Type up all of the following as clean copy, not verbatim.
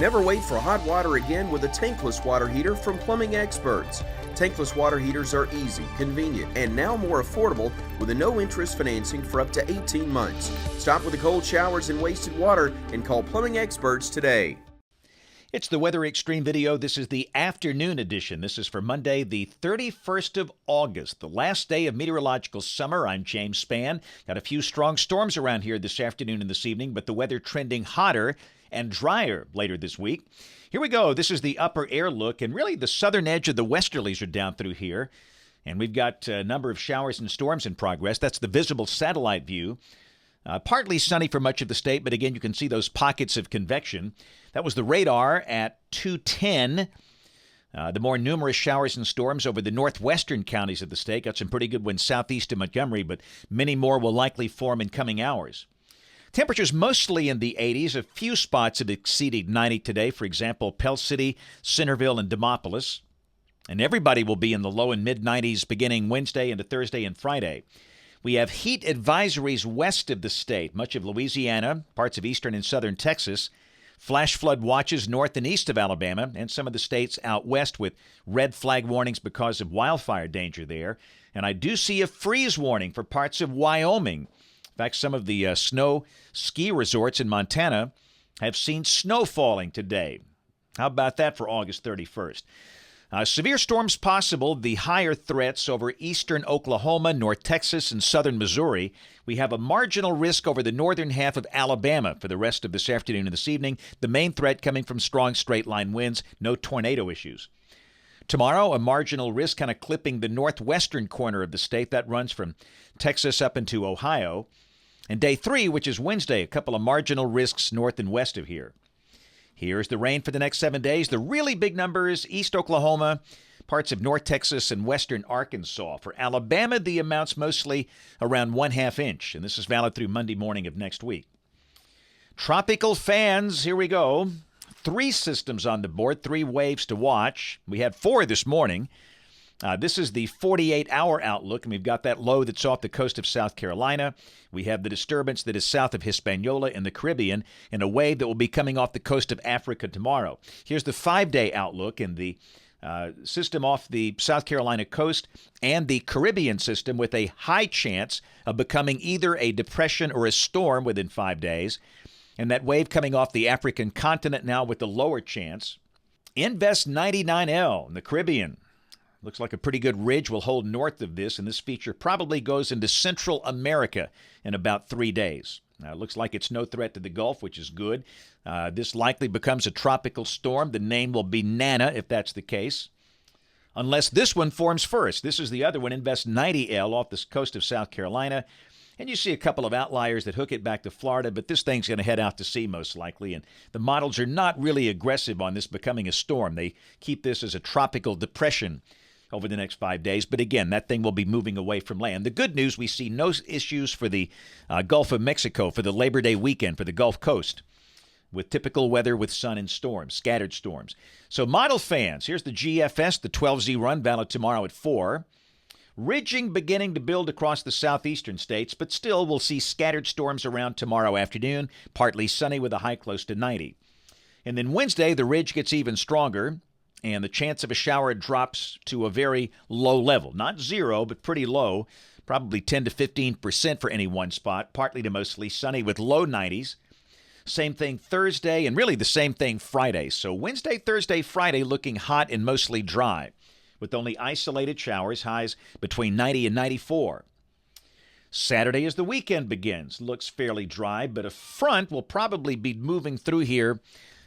Never wait for hot water again with a tankless water heater from Plumbing Experts. Tankless water heaters are easy, convenient, and now more affordable with a no-interest financing for up to 18 months. Stop with the cold showers and wasted water and call Plumbing Experts today. It's the Weather Xtreme video. This is the afternoon edition. This is for Monday, the 31st of August, the last day of meteorological summer. I'm James Spann. Got a few strong storms around here this afternoon and this evening, but the weather trending hotter and drier later this week. Here we go. This is the upper air look, and really the southern edge of the westerlies are down through here. And we've got a number of showers and storms in progress. That's the visible satellite view. Partly sunny for much of the state, but again, you can see those pockets of convection. That was the radar at 2:10. The more numerous showers and storms over the northwestern counties of the state. Got some pretty good ones southeast of Montgomery, but many more will likely form in coming hours. Temperatures mostly in the 80s. A few spots have exceeded 90 today. For example, Pell City, Centerville, and Demopolis. And everybody will be in the low and mid-90s beginning Wednesday into Thursday and Friday. We have heat advisories west of the state, much of Louisiana, parts of eastern and southern Texas, flash flood watches north and east of Alabama, and some of the states out west with red flag warnings because of wildfire danger there. And I do see a freeze warning for parts of Wyoming. In fact, some of the snow ski resorts in Montana have seen snow falling today. How about that for August 31st? Severe storms possible, the higher threats over eastern Oklahoma, North Texas, and southern Missouri. We have a marginal risk over the northern half of Alabama for the rest of this afternoon and this evening. The main threat coming from strong straight-line winds, no tornado issues. Tomorrow, a marginal risk kind of clipping the northwestern corner of the state. That runs from Texas up into Ohio. And day 3, which is Wednesday, a couple of marginal risks north and west of here. Here's the rain for the next 7 days. The really big numbers, east Oklahoma, parts of north Texas, and western Arkansas. For Alabama, the amounts mostly around 1/2 inch, and this is valid through Monday morning of next week. Tropical fans, here we go. 3 systems on the board, 3 waves to watch. We had 4 this morning. This is the 48-hour outlook, and we've got that low that's off the coast of South Carolina. We have the disturbance that is south of Hispaniola in the Caribbean, and a wave that will be coming off the coast of Africa tomorrow. Here's the 5-day outlook, and the system off the South Carolina coast and the Caribbean system with a high chance of becoming either a depression or a storm within 5 days, and that wave coming off the African continent now with the lower chance. Invest 99L in the Caribbean. Looks like a pretty good ridge will hold north of this, and this feature probably goes into Central America in about 3 days. Now, it looks like it's no threat to the Gulf, which is good. This likely becomes a tropical storm. The name will be Nana, if that's the case, unless this one forms first. This is the other one, Invest 90L, off the coast of South Carolina. And you see a couple of outliers that hook it back to Florida, but this thing's going to head out to sea most likely. And the models are not really aggressive on this becoming a storm. They keep this as a tropical depression over the next 5 days. But again, that thing will be moving away from land. The good news, we see no issues for the Gulf of Mexico for the Labor Day weekend for the Gulf Coast with typical weather with sun and storms, scattered storms. So model fans, here's the GFS, the 12Z run, valid tomorrow at 4. Ridging beginning to build across the southeastern states, but still we'll see scattered storms around tomorrow afternoon, partly sunny with a high close to 90. And then Wednesday, the ridge gets even stronger, and the chance of a shower drops to a very low level. Not 0, but pretty low, probably 10 to 15% for any one spot, partly to mostly sunny with low 90s. Same thing Thursday, and really the same thing Friday. So Wednesday, Thursday, Friday looking hot and mostly dry, with only isolated showers, highs between 90 and 94. Saturday as the weekend begins, looks fairly dry, but a front will probably be moving through here,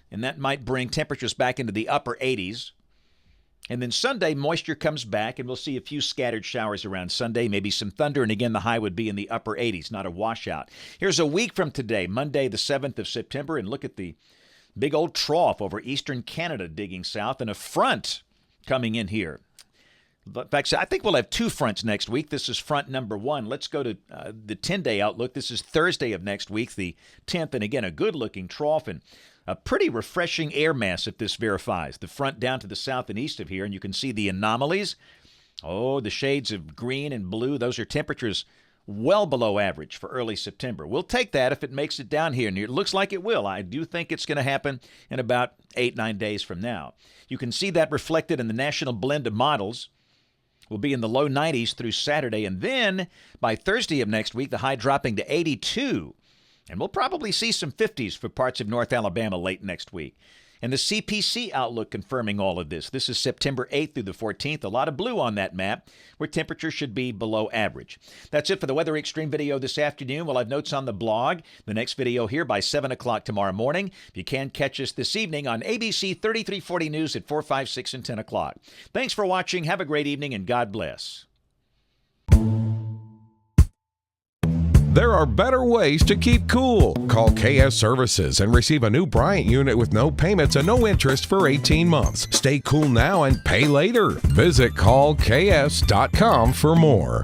and that might bring temperatures back into the upper 80s. And then Sunday, moisture comes back, and we'll see a few scattered showers around Sunday, maybe some thunder, and again, the high would be in the upper 80s, not a washout. Here's a week from today, Monday, the 7th of September, and look at the big old trough over eastern Canada digging south, and a front coming in here. In fact, I think we'll have 2 fronts next week. This is front number 1. Let's go to the 10-day outlook. This is Thursday of next week, the 10th, and again, a good-looking trough, and a pretty refreshing air mass if this verifies. The front down to the south and east of here, and you can see the anomalies. Oh, the shades of green and blue, those are temperatures well below average for early September. We'll take that if it makes it down here. And it looks like it will. I do think it's going to happen in about 8-9 days from now. You can see that reflected in the national blend of models. We'll be in the low 90s through Saturday. And then by Thursday of next week, the high dropping to 82. And we'll probably see some 50s for parts of North Alabama late next week. And the CPC outlook confirming all of this. This is September 8th through the 14th. A lot of blue on that map where temperatures should be below average. That's it for the Weather Xtreme video this afternoon. We'll have notes on the blog. The next video here by 7 o'clock tomorrow morning. If you can, catch us this evening on ABC 3340 News at 4, 5, 6, and 10 o'clock. Thanks for watching. Have a great evening, and God bless. There are better ways to keep cool. Call KS Services and receive a new Bryant unit with no payments and no interest for 18 months. Stay cool now and pay later. Visit callks.com for more.